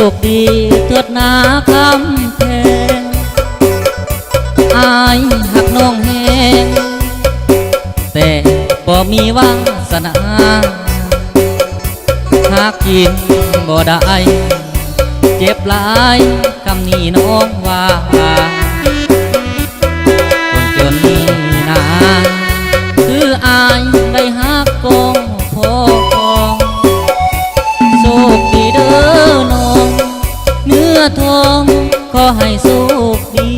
สุขดีเถิดนาคำแพงอายหักน้องแหงแต่บ่มีวาสนาหากกินบ่ได้เจ็บหลายคำนี้น้องว่าคนจนนี่นาคืออายได้หักกองพ่อของโชคดีเด้อน้องเนื้อทองขอให้โชคดี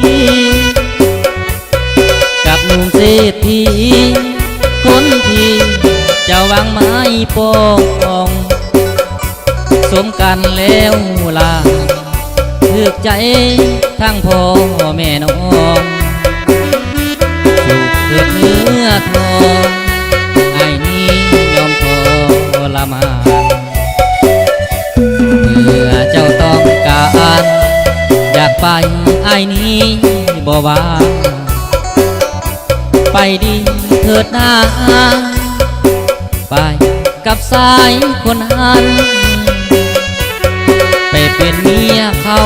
กับหนุ่มเศรษฐีคนที่เจ้าวังไม้ปองสมกันแล้วล่ะถึกใจทั้งพ่อแม่น้องสุขเกิดเนื้อทองไอ้นี้ยอมทรมานเมื่อเจ้าต้องการอยากไปไอ้นี้บ่ว่าไปดีเถิดหน้าไปกับสายคนหันไปเป็นเมียเขา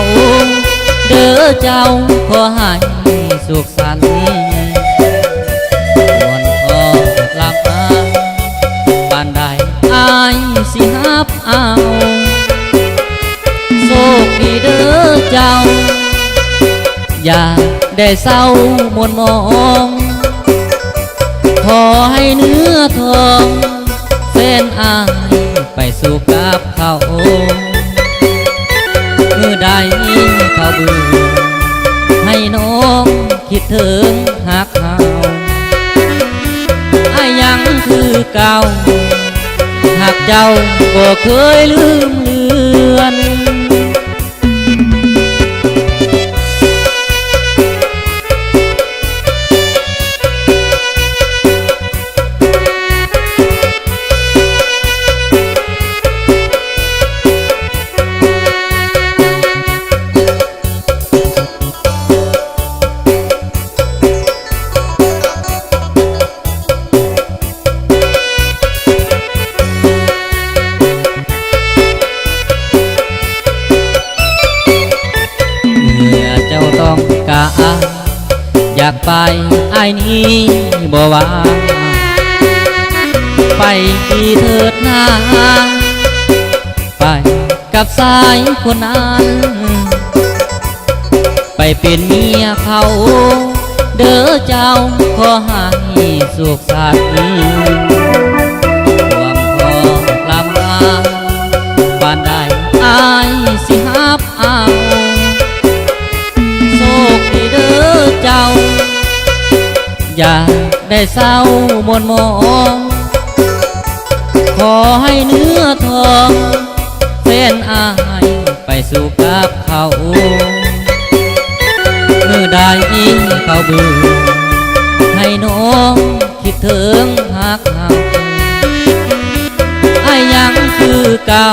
เด้อเจ้าขอให้สุขสันต์วันก็หลับตาปานใดอายสิฮับเอาโชคดีเด้อเจ้าอย่าได้เศร้ามนมองขอให้เนื้อทองแฟนอายไปสู่กับเขาเมื่อใดเขาเบื่อให้น้องคิดถึงหักเขาไอ้ยังคือเก่าหากเจ้าก็เคยลืมเลือนต้องการอยากไปไอ้นี้บ่ว่าไปดีเถิดนาไปกับสายคนนั้นไปเป็นเมียเขาเด้อเจ้าขอให้สุขสันต์ความขอลำลาบ้านใดอายสิฮับเอาโชคดีเด้อเจ้าอย่าได้เศร้ามนมองขอให้เนื้อทองแฟนอายไปสู่กับเขาเมื่อใดเขาเบื่อให้น้องคิดถึงหักเขาไอ้ยังคือเก่า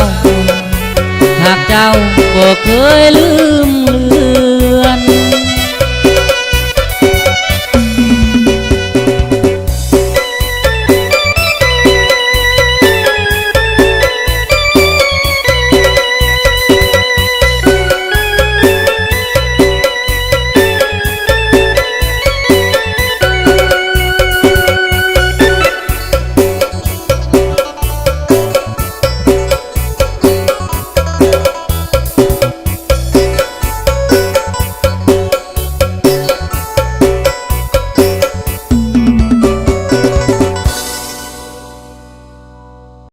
หากเจ้าก็เคยลืมเลือน